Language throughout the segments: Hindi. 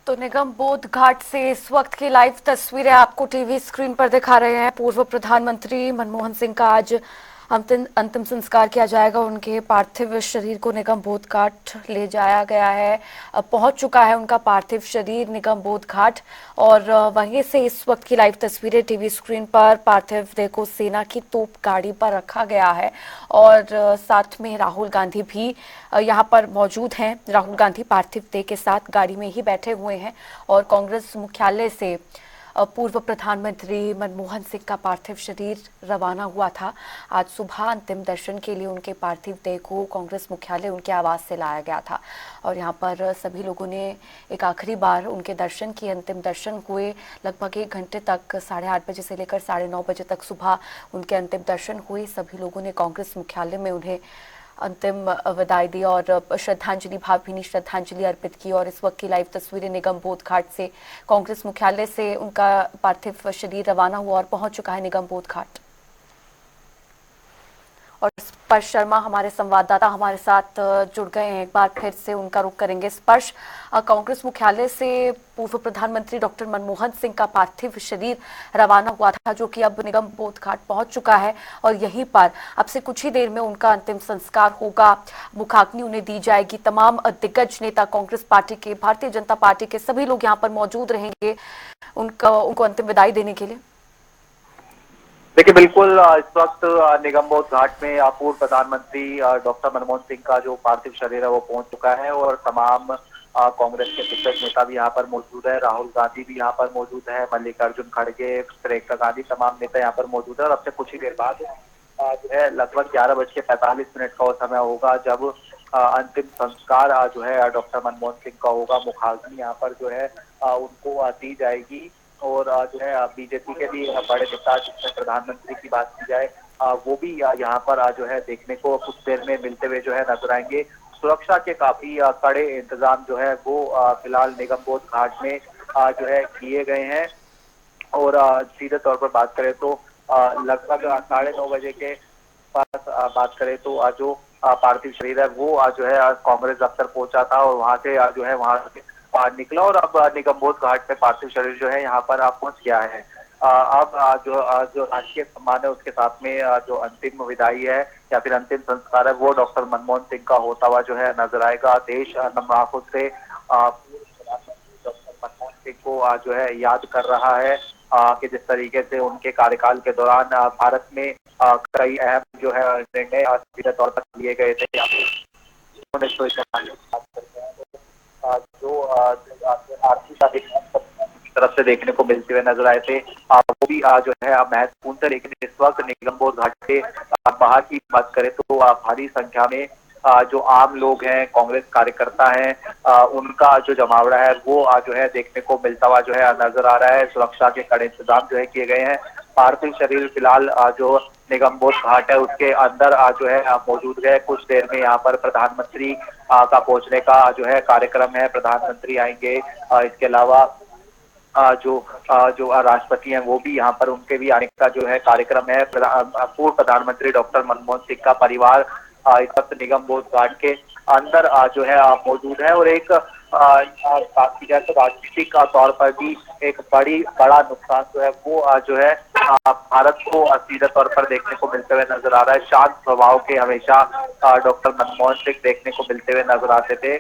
तो निगम बोध घाट से इस वक्त की लाइव तस्वीरें आपको टीवी स्क्रीन पर दिखा रहे हैं। पूर्व प्रधानमंत्री मनमोहन सिंह का आज अंतिम संस्कार किया जाएगा। उनके पार्थिव शरीर को निगम बोध घाट ले जाया गया है। अब पहुंच चुका है उनका पार्थिव शरीर निगम बोध घाट, और वहीं से इस वक्त की लाइव तस्वीरें टीवी स्क्रीन पर पार्थिव देह को सेना की तोप गाड़ी पर रखा गया है। और साथ में राहुल गांधी भी यहां पर मौजूद हैं। राहुल गांधी पार्थिव देह के साथ गाड़ी में ही बैठे हुए हैं और कांग्रेस मुख्यालय से पूर्व प्रधानमंत्री मनमोहन सिंह का पार्थिव शरीर रवाना हुआ था। आज सुबह अंतिम दर्शन के लिए उनके पार्थिव देह को कांग्रेस मुख्यालय उनके आवास से लाया गया था और यहां पर सभी लोगों ने एक आखिरी बार उनके दर्शन किए। अंतिम दर्शन हुए लगभग 1 घंटे तक, 8:30 बजे से लेकर 9:30 बजे तक सुबह उनके अंतिम दर्शन हुए। सभी लोगों ने कांग्रेस मुख्यालय में उन्हें अंतिम विदाई दी और श्रद्धांजलि, भावभीनी श्रद्धांजलि अर्पित की। और इस वक्त की लाइव तस्वीरें निगम बोध घाट से, कांग्रेस मुख्यालय से उनका पार्थिव शरीर रवाना हुआ और पहुंच चुका है निगम बोध घाट। और स्पर्श शर्मा हमारे संवाददाता हमारे साथ जुड़ गए हैं। एक बार फिर से उनका रुख करेंगे। स्पर्श, कांग्रेस मुख्यालय से पूर्व प्रधानमंत्री डॉक्टर मनमोहन सिंह का पार्थिव शरीर रवाना हुआ था, जो कि अब निगम बोध घाट पहुंच चुका है और यहीं पर अब से कुछ ही देर में उनका अंतिम संस्कार होगा। मुखाग्नि उन्हें दी जाएगी। तमाम दिग्गज नेता कांग्रेस पार्टी के, भारतीय जनता पार्टी के सभी लोग यहाँ पर मौजूद रहेंगे उनको अंतिम विदाई देने के लिए। देखिए, बिल्कुल इस वक्त निगम बोध घाट में पूर्व प्रधानमंत्री डॉक्टर मनमोहन सिंह का जो पार्थिव शरीर है वो पहुंच चुका है और तमाम कांग्रेस के दिग्गज नेता भी यहाँ पर मौजूद है। राहुल गांधी भी यहाँ पर मौजूद है, मल्लिकार्जुन खड़गे, प्रियंका गांधी, तमाम नेता यहाँ पर मौजूद है। और अब से कुछ ही देर बाद जो है लगभग 11:45 का वो समय होगा जब अंतिम संस्कार जो है डॉक्टर मनमोहन सिंह का होगा। मुखाग्नि यहाँ पर जो है उनको दी जाएगी। और जो है बीजेपी के भी बड़े नेता, जिसमें प्रधानमंत्री की बात की जाए, वो भी यहाँ पर जो है देखने को कुछ देर में मिलते हुए जो है नजर आएंगे। सुरक्षा के काफी कड़े इंतजाम जो है वो फिलहाल निगम बोध घाट में जो है किए गए हैं। और सीधे तौर पर बात करें तो लगभग 9:30 बजे के पास बात करें तो जो पार्थिव शरीर है वो जो है कांग्रेस दफ्तर पहुंचा था और वहां से जो है वहां से निकला और अब निगम बोध घाट में पार्थिव शरीर जो है यहाँ पर पहुंच गया है। अब जो राजकीय सम्मान है उसके साथ में जो अंतिम विदाई है या फिर अंतिम संस्कार है वो डॉक्टर मनमोहन सिंह का होता हुआ जो है नजर आएगा। देश नम आंखों से डॉक्टर मनमोहन सिंह को जो है याद कर रहा है कि जिस तरीके से उनके कार्यकाल के दौरान भारत में कई अहम जो है निर्णय सीधे तौर पर लिए गए थे। जो आर्थिक की तरफ से देखने को मिलते हुए नजर आए थे वो भी जो है महत्वपूर्ण थे। लेकिन इस वक्त निगम बोध घाट के बाहर की बात करें तो भारी संख्या में जो आम लोग हैं, कांग्रेस कार्यकर्ता हैं, उनका जो जमावड़ा है वो जो है देखने को मिलता हुआ जो है नजर आ रहा है। सुरक्षा के कड़े इंतजाम जो है किए गए हैं। पार्थिव शरीर फिलहाल जो निगम बोध घाट है उसके अंदर जो है मौजूद है। कुछ देर में यहाँ पर प्रधानमंत्री का पहुंचने का जो है कार्यक्रम है। प्रधानमंत्री आएंगे, इसके अलावा जो राष्ट्रपति हैं वो भी यहाँ पर, उनके भी आने का जो है कार्यक्रम है। पूर्व प्रधानमंत्री डॉक्टर मनमोहन सिंह का परिवार इस वक्त निगम बोध घाट के अंदर जो है मौजूद है। और एक बात की जाए तो राजनीतिक तौर पर भी एक बड़ा नुकसान जो है वो जो है भारत को सीधे तौर पर देखने को मिलते हुए नजर आ रहा है। शांत स्वभाव के हमेशा डॉक्टर मनमोहन सिंह देखने को मिलते हुए नजर आते थे।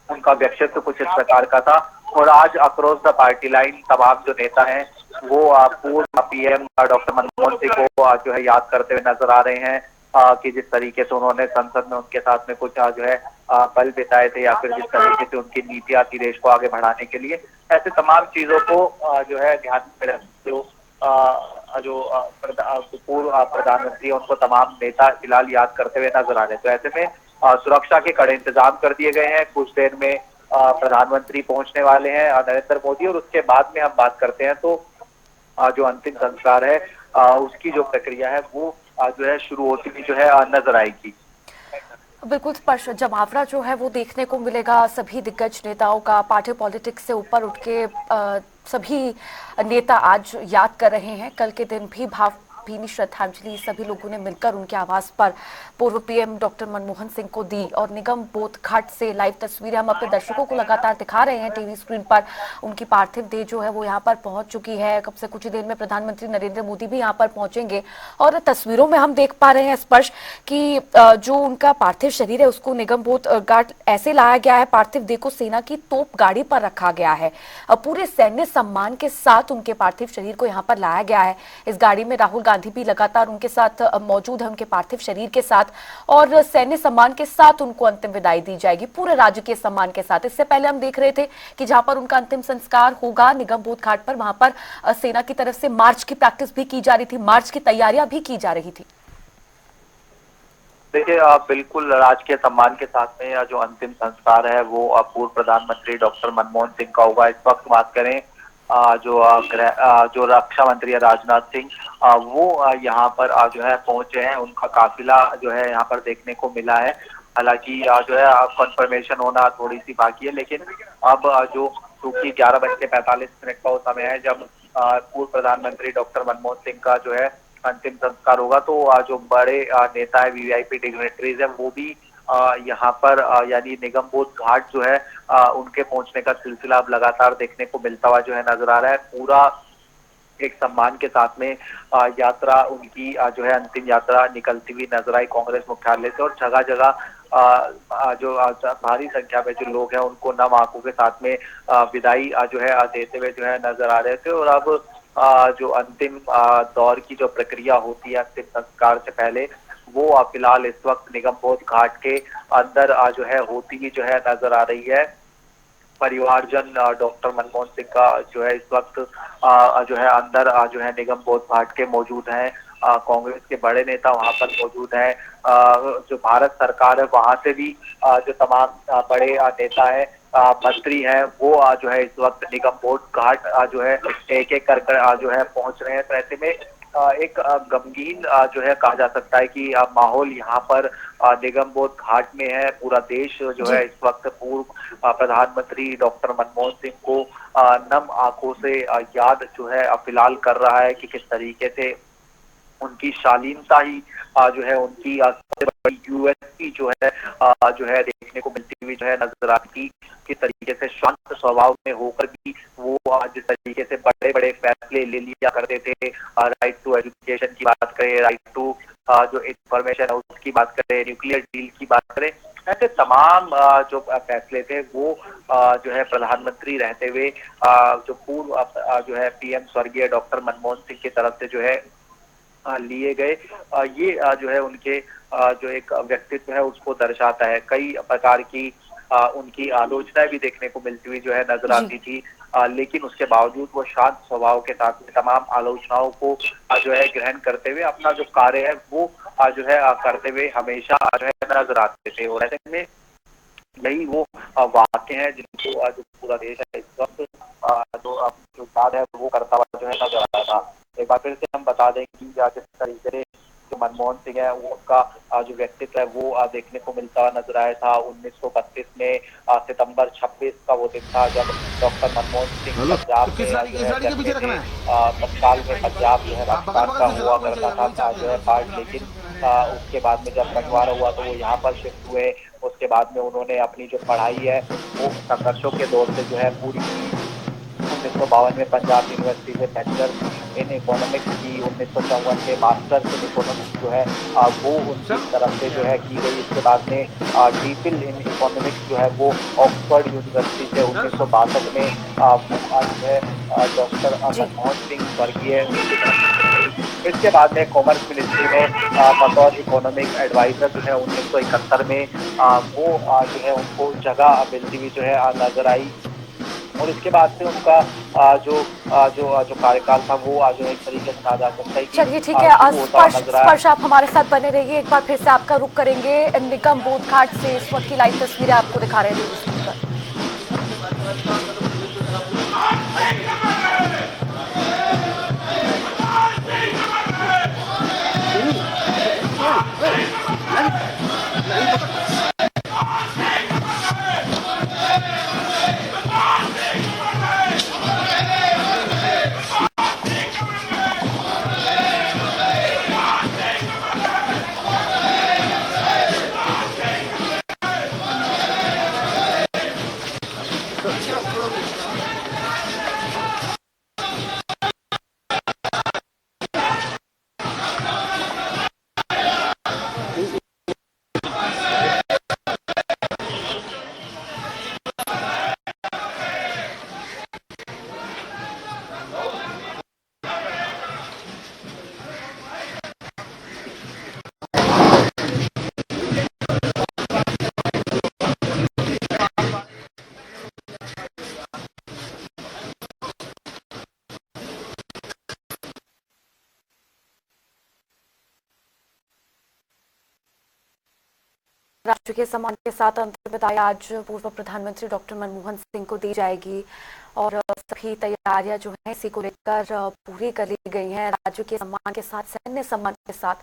उनका व्यक्तित्व कुछ इस प्रकार का था। और आज अक्रॉस द पार्टी लाइन तमाम जो नेता हैं वो पूर्व पीएम डॉक्टर मनमोहन सिंह को जो है याद करते हुए नजर आ रहे हैं कि जिस तरीके से उन्होंने संसद में उनके साथ में कुछ जो है बल बिताए थे या फिर जिस तरीके से उनकी नीतियां थी देश को आगे बढ़ाने के लिए। ऐसे तमाम चीजों को जो है ध्यान में रखते हुए जो पूर्व प्रधानमंत्री उनको तमाम नेता फिलहाल याद करते हुए नजर आ रहे हैं। तो ऐसे में सुरक्षा के कड़े इंतजाम कर दिए गए हैं। कुछ देर में प्रधानमंत्री पहुंचने वाले हैं, नरेंद्र मोदी, और उसके बाद में हम बात करते हैं तो जो अंतिम संस्कार है उसकी जो प्रक्रिया है वो जो है शुरू होती हुई जो है नजर आएगी। बिल्कुल स्पर्श, जमावड़ा जो है वो देखने को मिलेगा सभी दिग्गज नेताओं का। पार्टी पॉलिटिक्स से ऊपर उठ के सभी नेता आज याद कर रहे हैं। कल के दिन भी भावभीनी श्रद्धांजलि सभी लोगों ने मिलकर उनके आवास पर पूर्व पीएम डॉक्टर मनमोहन सिंह को दी। और निगम बोध घाट से लाइव तस्वीरें हम अपने दर्शकों को लगातार दिखा रहे हैं टीवी स्क्रीन पर। उनकी पार्थिव देह जो है वो यहाँ पर पहुंच चुकी है। कब से कुछ ही देर में प्रधानमंत्री नरेंद्र मोदी भी यहाँ पर पहुंचेंगे। और तस्वीरों में हम देख पा रहे हैं स्पष्ट कि जो उनका पार्थिव शरीर है उसको निगम बोध घाट ऐसे लाया गया है। पार्थिव देह को सेना की तोप गाड़ी पर रखा गया है। पूरे सैन्य सम्मान के साथ उनके पार्थिव शरीर को यहाँ पर लाया गया है। इस गाड़ी में राहुल गांधी भी लगातार उनके साथ मौजूद है, उनके पार्थिव शरीर के साथ, और सैन्य सम्मान के साथ उनको अंतिम विदाई दी जाएगी, पूरे राजकीय सम्मान के साथ। इससे पहले हम देख रहे थे कि जहां पर उनका अंतिम संस्कार होगा निगम बोध घाट पर, वहां पर सेना की तरफ से मार्च की प्रैक्टिस भी की जा रही थी, मार्च की तैयारियां भी की जा रही थी। देखिए, बिल्कुल राजकीय सम्मान के साथ में जो अंतिम संस्कार है वो पूर्व प्रधानमंत्री डॉक्टर मनमोहन सिंह का होगा। इस वक्त बात करें जो रक्षा मंत्री है राजनाथ सिंह, वो यहाँ पर जो है पहुंचे हैं। उनका काफिला जो है यहाँ पर देखने को मिला है। हालांकि जो है कंफर्मेशन होना थोड़ी सी बाकी है, लेकिन अब जो क्योंकि 11:45 का वो समय है जब पूर्व प्रधानमंत्री डॉक्टर मनमोहन सिंह का जो है अंतिम संस्कार होगा, तो जो बड़े नेता है, वीवीआईपी डिग्नेटरीज है, वो भी यहाँ पर यानी निगम बोध घाट जो है उनके पहुंचने का सिलसिला अब लगातार देखने को मिलता हुआ जो है नजर आ रहा है। पूरा एक सम्मान के साथ में यात्रा उनकी जो है अंतिम यात्रा निकलती हुई नजर आई कांग्रेस मुख्यालय से। और जगह जगह जो भारी संख्या में जो लोग हैं उनको नम आंखों के साथ में विदाई जो है देते हुए जो है नजर आ रहे थे। और अब जो अंतिम दौर की जो प्रक्रिया होती है अंतिम संस्कार से पहले, वो फिलहाल इस वक्त निगम बोध घाट के अंदर जो है होती ही जो है नजर आ रही है। परिवारजन डॉक्टर मनमोहन सिंह का जो है इस वक्त जो है अंदर जो है निगम बोध घाट के मौजूद हैं। कांग्रेस के बड़े नेता वहां पर मौजूद हैं। जो भारत सरकार है वहां से भी जो तमाम बड़े नेता है, मंत्री हैं, वो जो है इस वक्त निगम बोध घाट जो है एक एक कर जो है पहुंच रहे हैं। तो ऐसे में एक गमगीन जो है कहा जा सकता है कि माहौल यहाँ पर निगम बोध घाट में है। पूरा देश जो है इस वक्त पूर्व प्रधानमंत्री डॉक्टर मनमोहन सिंह को नम आंखों से याद जो है फिलहाल कर रहा है कि किस तरीके से उनकी शालीनता ही जो है उनकी यूएसपी जो है देखने को मिलती हुई जो है नजर आती। किस तरीके से शांत स्वभाव में होकर भी वो जिस तरीके से बड़े बड़े फैसले ले लिया करते थे, राइट टू एजुकेशन की बात करें, राइट टू जो इंफॉर्मेशन है उसकी बात करें, न्यूक्लियर डील की बात करें, ऐसे तमाम जो फैसले थे वो जो है प्रधानमंत्री रहते हुए जो पूर्व जो है पीएम स्वर्गीय डॉक्टर मनमोहन सिंह की तरफ से जो है लिए गए। ये जो है उनके जो एक व्यक्तित्व है उसको दर्शाता है। कई प्रकार की उनकी आलोचनाएं भी देखने को मिलती हुई जो है नजर आती थी, लेकिन उसके बावजूद वो शांत स्वभाव के साथ में तमाम आलोचनाओं को जो है ग्रहण करते हुए अपना जो कार्य है वो जो है करते हुए हमेशा जो है नजर आते थे। और ऐसे में यही वो वाक्य हैं जिनको जो पूरा देश है इस वक्त जो कार्य है वो करता हुआ जो है नजर आ रहा था। एक बार फिर से हम बता दें कि जिस तरीके से जो मनमोहन सिंह है वो उनका जो व्यक्तित्व है वो देखने को मिलता हुआ नजर आया था। 1932 में सितंबर 26 का वो दिन था जब डॉक्टर मनमोहन सिंह पंजाब में जो है तत्काल में पंजाब जो है राजस्थान का हुआ करता था जो है पार्ट, लेकिन उसके बाद में जब बंटवारा हुआ तो वो यहाँ पर शिफ्ट हुए। उसके बाद में उन्होंने अपनी जो पढ़ाई है वो संघर्षों के दौर से जो है पूरी 1952 में पंजाब यूनिवर्सिटी से बैचलर इन इकोनॉमिक्स की, 1954 में मास्टर्स इन इकोनॉमिक्स जो है वो उनकी तरफ से जो है की गई। इसके बाद में डीफिल इन इकोनॉमिक्स जो है वो ऑक्सफोर्ड यूनिवर्सिटी से 1962 में वो जो है डॉक्टर मनमोहन सिंह स्वर्गीय। इसके बाद में कॉमर्स मिनिस्ट्री में बतौर इकोनॉमिक एडवाइजर जो है 1971 में वो जो है उनको जगह मिलती हुई जो है नजर आई। और इसके बाद से उनका जो कार्यकाल था वो जो एक तरीके से कहा जा सकता है कि चलिए ठीक है, स्पर्श आप हमारे साथ बने रहिए। एक बार फिर से आपका रुख करेंगे निगम बोध घाट से। इस वक्त की लाइव तस्वीरें आपको दिखा रहे हैं। राष्ट्रीय सम्मान के साथ अंतिम विदाई आज पूर्व प्रधानमंत्री डॉक्टर मनमोहन सिंह को दी जाएगी और सभी तैयारियां जो है इसी को लेकर पूरी कर ली गई हैं। राज्य के सम्मान के साथ, सैन्य सम्मान के साथ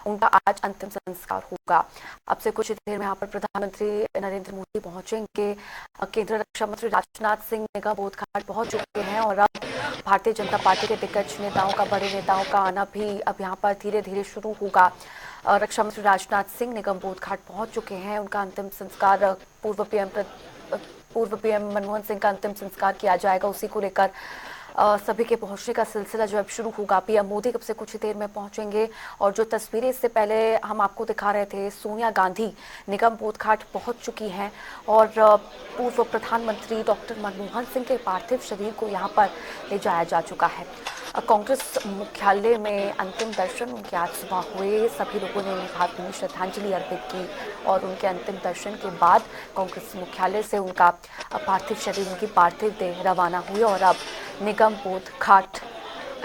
उनका आज अंतिम संस्कार होगा। अब से कुछ देर में यहाँ पर प्रधानमंत्री नरेंद्र मोदी पहुंचेंगे। केंद्रीय रक्षा मंत्री राजनाथ सिंह निगम बोध घाट पहुंच चुके हैं और अब भारतीय जनता पार्टी के दिग्गज नेताओं का, बड़े नेताओं का आना भी अब यहाँ पर धीरे धीरे शुरू होगा। रक्षा मंत्री राजनाथ सिंह निगम बोध घाट पहुंच चुके हैं। उनका अंतिम संस्कार पूर्व पीएम मनमोहन सिंह का अंतिम संस्कार किया जाएगा। उसी को लेकर सभी के पहुंचने का सिलसिला जो अब शुरू होगा। पीएम मोदी कब से कुछ देर में पहुंचेंगे और जो तस्वीरें इससे पहले हम आपको दिखा रहे थे, सोनिया गांधी निगम बोध घाट पहुंच चुकी हैं और पूर्व प्रधानमंत्री डॉक्टर मनमोहन सिंह के पार्थिव शरीर को यहां पर ले जाया जा चुका है। कांग्रेस मुख्यालय में अंतिम दर्शन उनके आज सुबह हुए। सभी लोगों ने उन्हें भावभीनी श्रद्धांजलि अर्पित की और उनके अंतिम दर्शन के बाद कांग्रेस मुख्यालय से उनका पार्थिव शरीर, उनकी पार्थिव देह रवाना हुई और अब निगम बोध घाट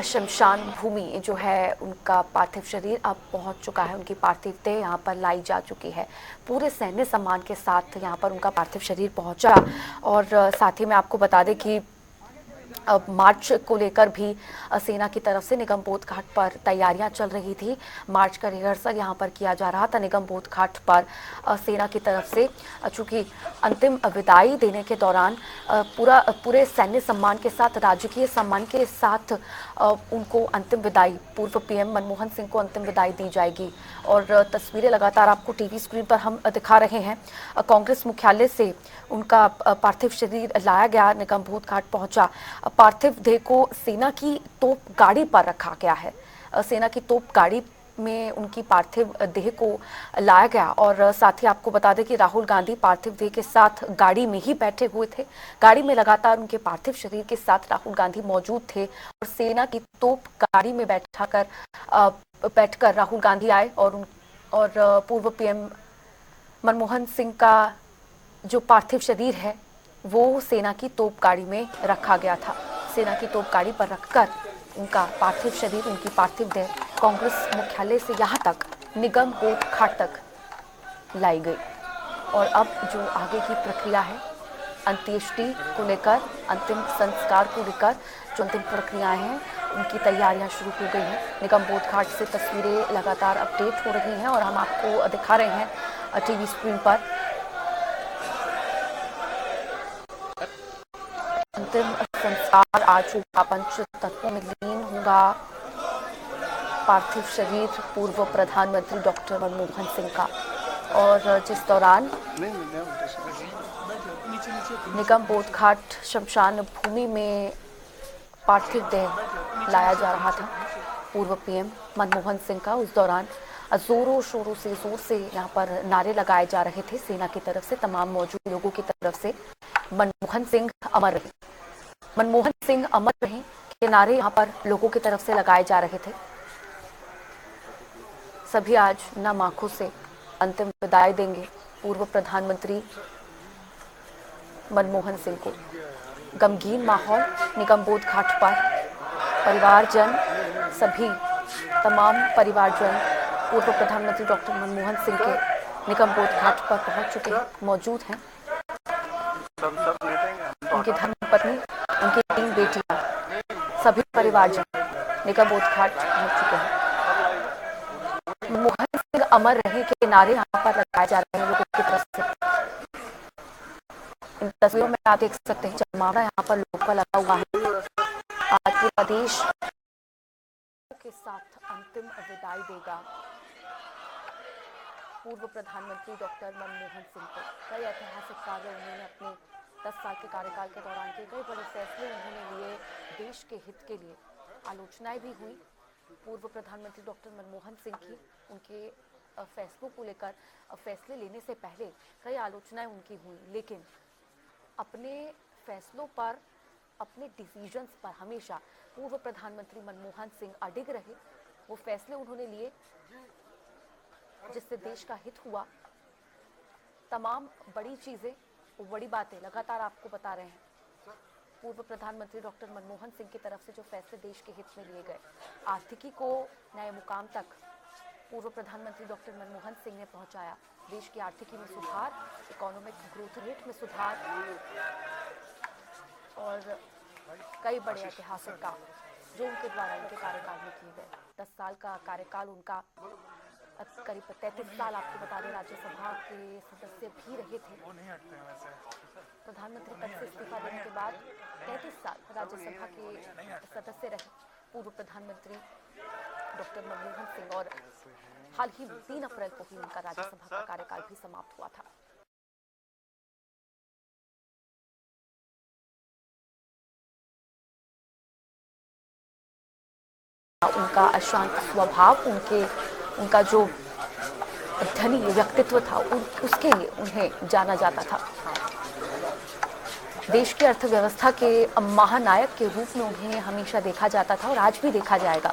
शमशान भूमि जो है, उनका पार्थिव शरीर अब पहुंच चुका है। उनकी पार्थिव देह यहाँ पर लाई जा चुकी है। पूरे सैन्य सम्मान के साथ यहाँ पर उनका पार्थिव शरीर पहुंचा और साथ ही मैं आपको बता दें कि अब मार्च को लेकर भी सेना की तरफ से निगम बोध घाट पर तैयारियां चल रही थी। मार्च का रिहर्सल यहां पर किया जा रहा था। निगम बोध घाट पर सेना की तरफ से चूंकि अंतिम विदाई देने के दौरान पूरे सैन्य सम्मान के साथ, राजकीय सम्मान के साथ उनको अंतिम विदाई, पूर्व पीएम मनमोहन सिंह को अंतिम विदाई दी जाएगी। और तस्वीरें लगातार आपको टीवी स्क्रीन पर हम दिखा रहे हैं। कांग्रेस मुख्यालय से उनका पार्थिव शरीर लाया गया, निगम बोध घाट पहुंचा। पार्थिव देह को सेना की तोप गाड़ी पर रखा गया है। सेना की तोप गाड़ी में उनकी पार्थिव देह को लाया गया और साथ ही आपको बता दें कि राहुल गांधी पार्थिव देह के साथ गाड़ी में ही बैठे हुए थे। गाड़ी में लगातार उनके पार्थिव शरीर के साथ राहुल गांधी मौजूद थे और सेना की तोप गाड़ी में बैठकर राहुल गांधी आए और पूर्व पीएम मनमोहन सिंह का जो पार्थिव शरीर है वो सेना की तोप गाड़ी में रखा गया था। सेना की तोप गाड़ी पर रखकर उनका पार्थिव शरीर, उनकी पार्थिव देह कांग्रेस मुख्यालय से यहाँ तक, निगम बोध घाट तक लाई गई। और अब जो आगे की प्रक्रिया है, अंत्येष्टि को लेकर, अंतिम संस्कार को लेकर जो अंतिम प्रक्रियाएं हैं, उनकी तैयारियां शुरू हो गई हैं। निगम बोध घाट से तस्वीरें लगातार अपडेट हो रही हैं और हम आपको दिखा रहे हैं टीवी स्क्रीन पर। अंतिम संस्कार आज होगा, पंच तत्वों में लीन होगा पार्थिव शरीर पूर्व प्रधानमंत्री डॉक्टर मनमोहन सिंह का। और जिस दौरान निगम बोध घाट शमशान भूमि में पार्थिव देह लाया जा रहा था पूर्व पीएम मनमोहन सिंह का, उस दौरान जोरों शोरों से, जोर से यहाँ पर नारे लगाए जा रहे थे सेना की तरफ से, तमाम मौजूद लोगों की तरफ से। मनमोहन सिंह अमर रहे, मनमोहन सिंह अमर रहे के नारे यहाँ पर लोगों की तरफ से लगाए जा रहे थे। सभी आज नम आंखों से अंतिम विदाई देंगे पूर्व प्रधानमंत्री मनमोहन सिंह को। गमगीन माहौल निगम बोध घाट पर, परिवारजन, सभी तमाम परिवारजन पूर्व प्रधानमंत्री डॉक्टर मनमोहन सिंह के निगम बोध घाट पर पहुंच चुके हैं, मौजूद हैं। उनकी धर्मपत्नी, उनकी 3 बेटियां, सभी परिवारजन निगम बोध घाट पहुंच चुके हैं। मनमोहन सिंह अमर रहे के नारे यहाँ पर लगाए जा रहे हैं लोगों की तरफ से। इन तस्वीरों में आप देख सकते हैं जमावड़ा यहाँ पर लोगों का लगा हुआ है। आज पूरा देश के साथ अंतिम विदाई देगा पूर्व प्रधानमंत्री डॉक्टर मनमोहन सिंह को। कई ऐतिहासिक कार्य उन्होंने अपने 10 साल के कार्यकाल के दौरान किए, कई बड़े फैसले उन्होंने लिए देश के हित के लिए। आलोचनाएं भी हुई पूर्व प्रधानमंत्री डॉक्टर मनमोहन सिंह की, उनके फैसलों को लेकर। फैसले लेने से पहले कई आलोचनाएं उनकी हुई, लेकिन अपने फैसलों पर, अपने डिसीजंस पर हमेशा पूर्व प्रधानमंत्री मनमोहन सिंह अडिग रहे। वो फैसले उन्होंने लिए जिससे देश का हित हुआ। तमाम बड़ी चीजें, बड़ी बातें लगातार आपको बता रहे हैं। पूर्व प्रधानमंत्री डॉक्टर मनमोहन सिंह की तरफ से जो फैसले देश के हित में लिए गए, आर्थिकी को नए मुकाम तक पूर्व प्रधानमंत्री डॉक्टर मनमोहन सिंह ने पहुंचाया। देश की आर्थिकी में सुधार, इकोनॉमिक ग्रोथ रेट में सुधार और कई बड़े ऐतिहासिक काम जो उनके द्वारा उनके कार्यकाल में किए गए। 10 साल का कार्यकाल उनका, करीब 33 साल आपको बता दें राज्यसभा के सदस्य भी रहे थे। प्रधानमंत्री पद से इस्तीफा देने के बाद 33 साल राज्यसभा के सदस्य रहे पूर्व प्रधानमंत्री डॉक्टर मनमोहन सिंह, और हाल ही 3 अप्रैल को ही उनका राज्यसभा का कार्यकाल भी समाप्त हुआ था। उनका अशांत स्वभाव, उनका जो धनी व्यक्तित्व था, उसके लिए उन्हें जाना जाता था। देश की अर्थव्यवस्था के महानायक के रूप में उन्हें हमेशा देखा जाता था और आज भी देखा जाएगा।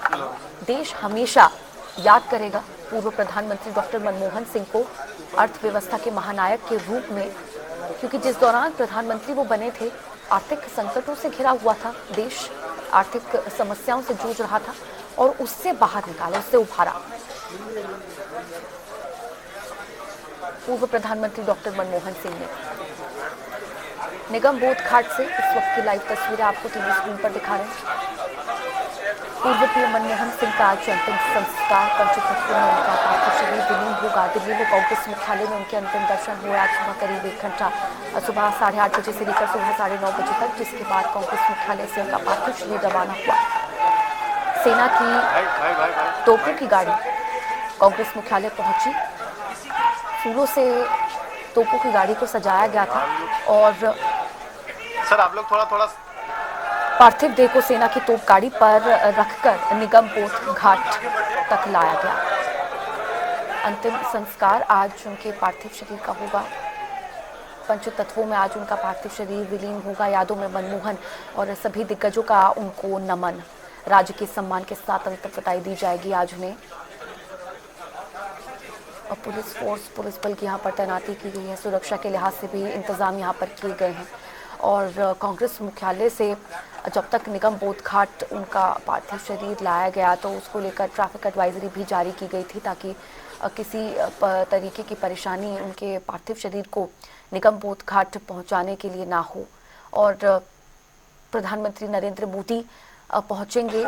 देश हमेशा याद करेगा पूर्व प्रधानमंत्री डॉक्टर मनमोहन सिंह को अर्थव्यवस्था के महानायक के रूप में, क्योंकि जिस दौरान प्रधानमंत्री वो बने थे आर्थिक संकटों से घिरा हुआ था देश, आर्थिक समस्याओं से जूझ रहा था और उससे बाहर निकाला, उससे उभारा पूर्व प्रधानमंत्री डॉक्टर मनमोहन सिंह ने। निगम बोध घाट से इस वक्त की लाइव तस्वीरें आपको टीवी स्क्रीन पर दिखा रहे हैं। पूर्व पीएम मनमोहन सिंह का आज अंतिम संस्कार पंचतत्व में उनका पार्थिव शरीर विलीन होगा। दिल्ली में कांग्रेस मुख्यालय में उनके अंतिम दर्शन हुए आज सुबह करीब 1 घंटा, सुबह 8:30 बजे से लेकर सुबह 9:30 बजे तक, जिसके बाद कांग्रेस मुख्यालय से उनका पार्थिव शरीर रवाना हुआ। सेना की तोपों की गाड़ी कांग्रेस मुख्यालय पहुंची, फूलों से तोपों की गाड़ी को सजाया गया था और सर आप लोग थोड़ा पार्थिव देह को सेना की तोप गाड़ी पर रखकर निगम बोध घाट तक लाया गया। अंतिम संस्कार आज उनके पार्थिव शरीर का होगा। पंचतत्वों में आज उनका पार्थिव शरीर विलीन होगा। यादों में मनमोहन और सभी दिग्गजों का उनको नमन, राज्य के सम्मान के साथ अंतिम विदाई दी जाएगी आज उन्हें। और पुलिस बल की यहाँ पर तैनाती की गई है, सुरक्षा के लिहाज से भी इंतजाम यहाँ पर किए गए हैं। और कांग्रेस मुख्यालय से जब तक निगम बोध घाट उनका पार्थिव शरीर लाया गया तो उसको लेकर ट्रैफिक एडवाइजरी भी जारी की गई थी, ताकि किसी तरीके की परेशानी उनके पार्थिव शरीर को निगम बोध घाट पहुंचाने के लिए ना हो। और प्रधानमंत्री नरेंद्र मोदी पहुंचेंगे,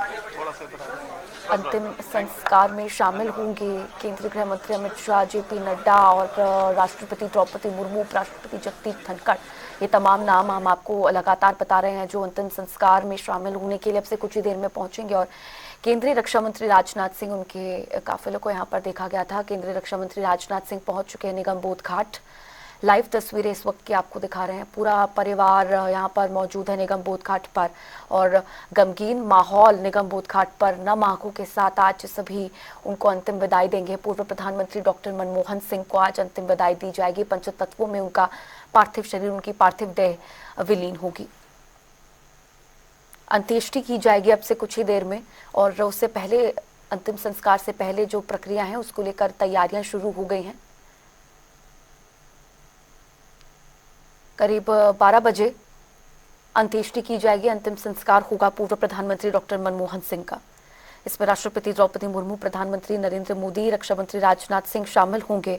अंतिम संस्कार में शामिल होंगे केंद्रीय गृह मंत्री अमित शाह, जेपी नड्डा और राष्ट्रपति द्रौपदी मुर्मू, उपराष्ट्रपति जगदीप धनखड़। ये तमाम नाम हम आपको लगातार बता रहे हैं जो अंतिम संस्कार में शामिल होने के लिए अब से कुछ ही देर में पहुंचेंगे। और केंद्रीय रक्षा मंत्री राजनाथ सिंह, उनके काफिले को यहाँ पर देखा गया था। केंद्रीय रक्षा मंत्री राजनाथ सिंह पहुंच चुके हैं निगम बोध घाट। लाइव तस्वीरें इस वक्त की आपको दिखा रहे हैं। पूरा परिवार यहाँ पर मौजूद है निगम बोध घाट पर और गमगीन माहौल निगम बोध घाट पर। नम आंखों के साथ आज सभी उनको अंतिम विदाई देंगे। पूर्व प्रधानमंत्री डॉक्टर मनमोहन सिंह को आज अंतिम विदाई दी जाएगी। पंचतत्वों में उनका पार्थिव शरीर, उनकी पार्थिव देह विलीन होगी। अंत्येष्टि की जाएगी अब से कुछ ही देर में और उससे पहले, अंतिम संस्कार से पहले जो प्रक्रिया है उसको लेकर तैयारियां शुरू हो गई हैं। करीब 12 बजे अंत्येष्टि की जाएगी, अंतिम संस्कार होगा पूर्व प्रधानमंत्री डॉक्टर मनमोहन सिंह का। इसमें राष्ट्रपति द्रौपदी मुर्मू, प्रधानमंत्री नरेंद्र मोदी, रक्षा मंत्री राजनाथ सिंह शामिल होंगे।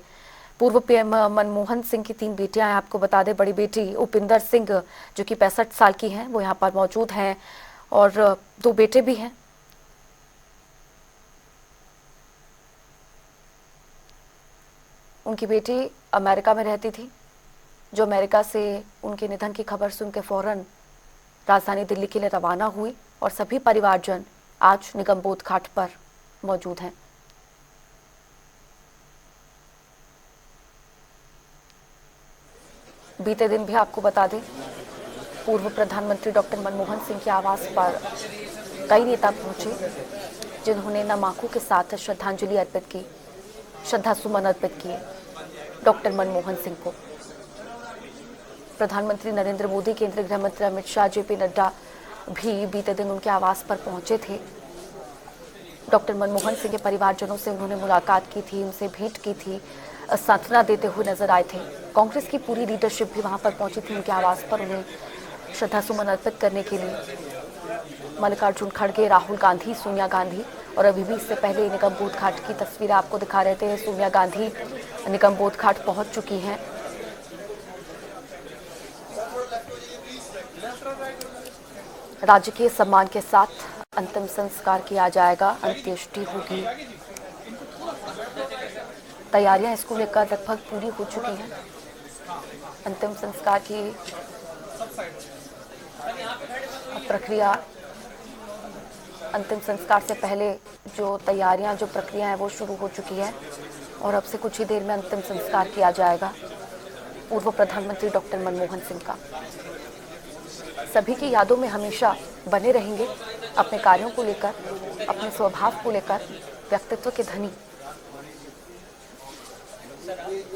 पूर्व पीएम मनमोहन सिंह की 3 बेटियां हैं, आपको बता दें। बड़ी बेटी उपिंदर सिंह जो कि 65 साल की हैं, वो यहाँ पर मौजूद हैं और 2 बेटे भी हैं। उनकी बेटी अमेरिका में रहती थी, जो अमेरिका से उनके निधन की खबर सुन के फौरन राजधानी दिल्ली के लिए रवाना हुई और सभी परिवारजन आज निगम बोध घाट पर मौजूद हैं। बीते दिन भी आपको बता दें, पूर्व प्रधानमंत्री डॉक्टर मनमोहन सिंह के आवास पर कई नेता पहुंचे, जिन्होंने नम आंखों के साथ श्रद्धांजलि अर्पित की, श्रद्धासुमन अर्पित किए डॉक्टर मनमोहन सिंह को। प्रधानमंत्री नरेंद्र मोदी, केंद्रीय गृह मंत्री अमित शाह, जेपी नड्डा भी बीते दिन उनके आवास पर पहुंचे थे। डॉक्टर मनमोहन सिंह के परिवारजनों से उन्होंने मुलाकात की थी, उनसे भेंट की थी, सांत्वना देते हुए नजर आए थे। कांग्रेस की पूरी लीडरशिप भी वहां पर पहुंची थी उनके आवास पर उन्हें श्रद्धासुमन अर्पित करने के लिए। मल्लिकार्जुन खड़गे, राहुल गांधी, सोनिया गांधी और अभी भी इससे पहले निगमबोध घाट की तस्वीरें आपको दिखा रहे थे। सोनिया गांधी निगमबोध घाट पहुंच चुकी हैं। राजकीय सम्मान के साथ अंतिम संस्कार किया जाएगा, अंत्येष्टि होगी। तैयारियां इसको लेकर लगभग पूरी हो चुकी हैं। अंतिम संस्कार की प्रक्रिया, अंतिम संस्कार से पहले जो तैयारियां, जो प्रक्रिया है वो शुरू हो चुकी है और अब से कुछ ही देर में अंतिम संस्कार किया जाएगा पूर्व प्रधानमंत्री डॉक्टर मनमोहन सिंह का। सभी की यादों में हमेशा बने रहेंगे अपने कार्यों को लेकर, अपने स्वभाव को लेकर, व्यक्तित्व के धनी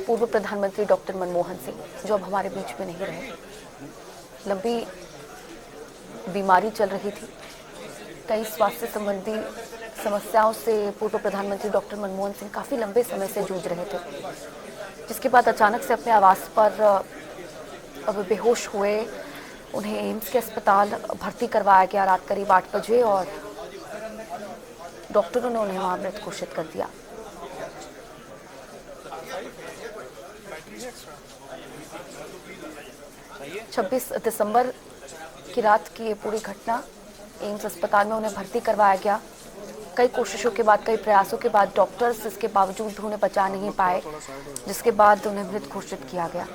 पूर्व प्रधानमंत्री डॉक्टर मनमोहन सिंह, जो अब हमारे बीच में नहीं रहे। लंबी बीमारी चल रही थी, कई स्वास्थ्य संबंधी समस्याओं से पूर्व प्रधानमंत्री डॉक्टर मनमोहन सिंह काफ़ी लंबे समय से जूझ रहे थे, जिसके बाद अचानक से अपने आवास पर अब बेहोश हुए। उन्हें एम्स के अस्पताल भर्ती करवाया गया रात करीब 8 बजे और डॉक्टरों ने उन्हें वहां मृत घोषित कर दिया। छब्बीस दिसंबर की रात की ये पूरी घटना, एम्स अस्पताल में उन्हें भर्ती करवाया गया। कई कोशिशों के बाद, कई प्रयासों के बाद डॉक्टर्स इसके बावजूद भी उन्हें बचा नहीं पाए, जिसके बाद उन्हें मृत घोषित किया गया।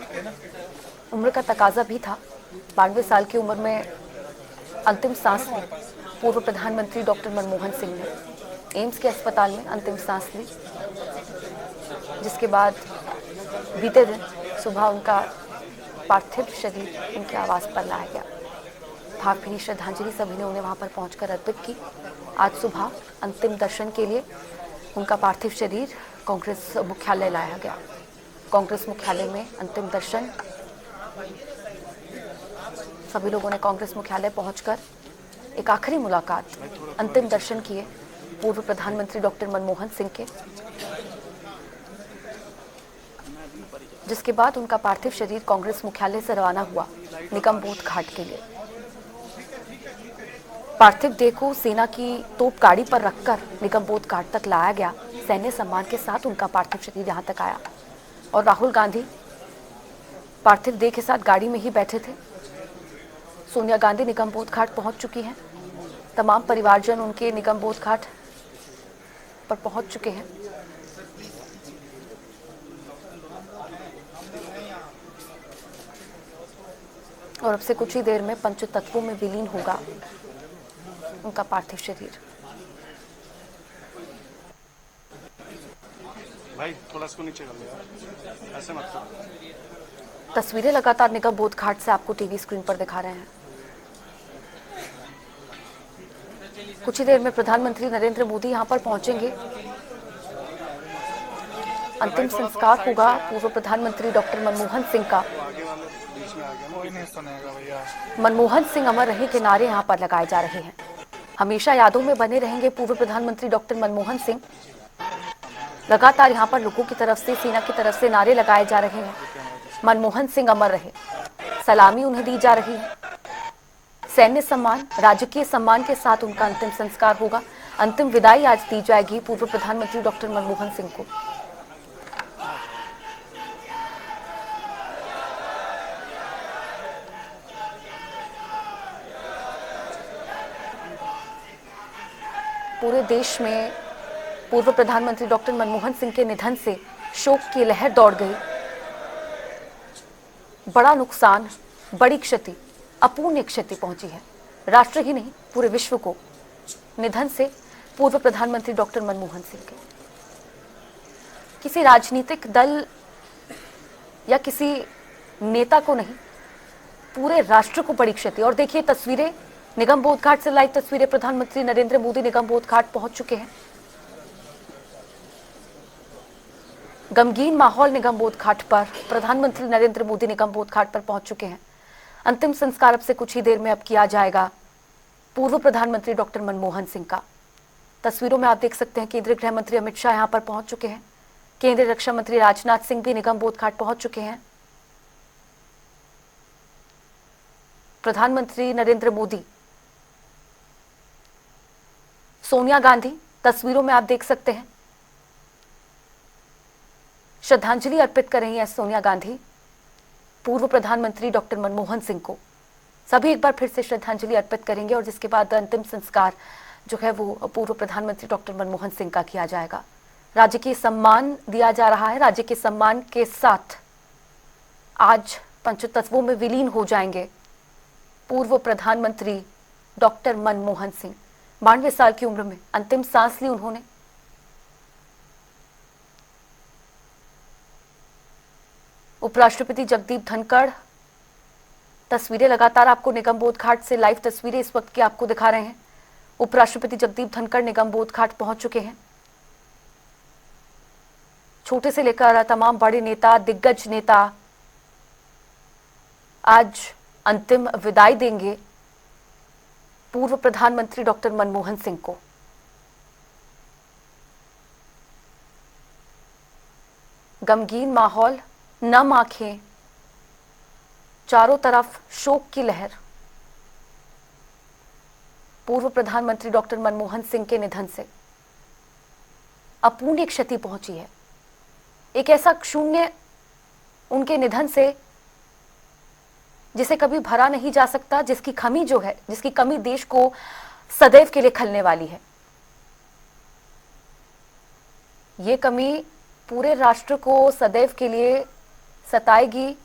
उम्र का तकाजा भी था। 92 साल की उम्र में अंतिम सांस ली पूर्व प्रधानमंत्री डॉक्टर मनमोहन सिंह ने। एम्स के अस्पताल में अंतिम सांस ली, जिसके बाद बीते दिन सुबह उनका पार्थिव शरीर उनके आवास पर लाया गया। भावभीनी श्रद्धांजलि सभी ने उन्हें वहां पर पहुंचकर अर्पित की। आज सुबह अंतिम दर्शन के लिए उनका पार्थिव शरीर कांग्रेस मुख्यालय लाया गया। कांग्रेस मुख्यालय में अंतिम दर्शन, सभी लोगों ने कांग्रेस मुख्यालय पहुंचकर एक आखिरी मुलाकात, अंतिम दर्शन किए पूर्व प्रधानमंत्री डॉक्टर मनमोहन सिंह के, जिसके बाद उनका पार्थिव शरीर कांग्रेस मुख्यालय से रवाना हुआ निगमबोध घाट के लिए। पार्थिव देह को सेना की तोप गाड़ी पर रखकर निगमबोध घाट तक लाया गया। सैन्य सम्मान के साथ उनका पार्थिव शरीर यहां तक आया और राहुल गांधी पार्थिव देह के साथ गाड़ी में ही बैठे थे। सोनिया गांधी निगमबोध घाट पहुंच चुकी हैं। तमाम परिवारजन उनके निगमबोध घाट पर पहुंच चुके हैं। और अब से कुछ ही देर में पंचतत्वों में विलीन होगा उनका पार्थिव शरीर। भाई थोड़ा इसको नीचे कर लिया, ऐसे मत करो। तस्वीरें लगातार निगमबोध घाट से आपको टीवी स्क्रीन पर दिखा रहे हैं। कुछ ही देर में प्रधानमंत्री नरेंद्र मोदी यहां पर पहुंचेंगे। अंतिम संस्कार होगा पूर्व प्रधानमंत्री डॉक्टर मनमोहन सिंह का। मनमोहन सिंह अमर रहे के नारे यहां पर लगाए जा रहे हैं। हमेशा यादों में बने रहेंगे पूर्व प्रधानमंत्री डॉक्टर मनमोहन सिंह। लगातार यहां पर लोगों की तरफ से, सेना की तरफ से नारे लगाए जा रहे हैं, मनमोहन सिंह अमर रहे। सलामी उन्हें दी जा रही है। सैन्य सम्मान, राजकीय सम्मान के साथ उनका अंतिम संस्कार होगा। अंतिम विदाई आज दी जाएगी पूर्व प्रधानमंत्री डॉक्टर मनमोहन सिंह को। पूरे देश में पूर्व प्रधानमंत्री डॉक्टर मनमोहन सिंह के निधन से शोक की लहर दौड़ गई। बड़ा नुकसान, बड़ी क्षति, अपूर्णीय क्षति पहुंची है। राष्ट्र ही नहीं, पूरे विश्व को निधन से पूर्व प्रधानमंत्री डॉक्टर मनमोहन सिंह के। किसी राजनीतिक दल या किसी नेता को नहीं, पूरे राष्ट्र को बड़ी क्षति। और देखिए तस्वीरें निगमबोध घाट से, लाइव तस्वीरें। प्रधानमंत्री नरेंद्र मोदी निगमबोध घाट पहुंच चुके हैं। गमगीन माहौल निगमबोध घाट पर। प्रधानमंत्री नरेंद्र मोदी निगमबोध घाट पर पहुंच चुके हैं। अंतिम संस्कार अब से कुछ ही देर में अब किया जाएगा पूर्व प्रधानमंत्री डॉक्टर मनमोहन सिंह का। तस्वीरों में आप देख सकते हैं केंद्रीय गृह मंत्री अमित शाह यहां पर पहुंच चुके हैं। केंद्रीय रक्षा मंत्री राजनाथ सिंह भी निगमबोध घाट पहुंच चुके हैं। प्रधानमंत्री नरेंद्र मोदी, सोनिया गांधी तस्वीरों में आप देख सकते हैं श्रद्धांजलि अर्पित कर रही हैं सोनिया गांधी पूर्व प्रधानमंत्री डॉक्टर मनमोहन सिंह को। सभी एक बार फिर से श्रद्धांजलि अर्पित करेंगे और जिसके बाद अंतिम संस्कार जो है वो पूर्व प्रधानमंत्री डॉक्टर मनमोहन सिंह का किया जाएगा। राजकीय सम्मान दिया जा रहा है। राज्य के सम्मान के साथ आज पंचतत्वों में विलीन हो जाएंगे पूर्व प्रधानमंत्री डॉक्टर मनमोहन सिंह। 92 साल की उम्र में अंतिम सांस ली उन्होंने। उपराष्ट्रपति जगदीप धनखड़ तस्वीरें लगातार आपको निगमबोध घाट से लाइव तस्वीरें इस वक्त की आपको दिखा रहे हैं। उपराष्ट्रपति जगदीप धनखड़ निगमबोध घाट पहुंच चुके हैं। छोटे से लेकर तमाम बड़े नेता, दिग्गज नेता आज अंतिम विदाई देंगे पूर्व प्रधानमंत्री डॉक्टर मनमोहन सिंह को। गमगीन माहौल, नम आंखें, चारों तरफ शोक की लहर। पूर्व प्रधानमंत्री डॉक्टर मनमोहन सिंह के निधन से अपूर्णीय क्षति पहुंची है। एक ऐसा शून्य उनके निधन से जिसे कभी भरा नहीं जा सकता, जिसकी कमी जो है, जिसकी कमी देश को सदैव के लिए खलने वाली है। ये कमी पूरे राष्ट्र को सदैव के लिए सताएगी,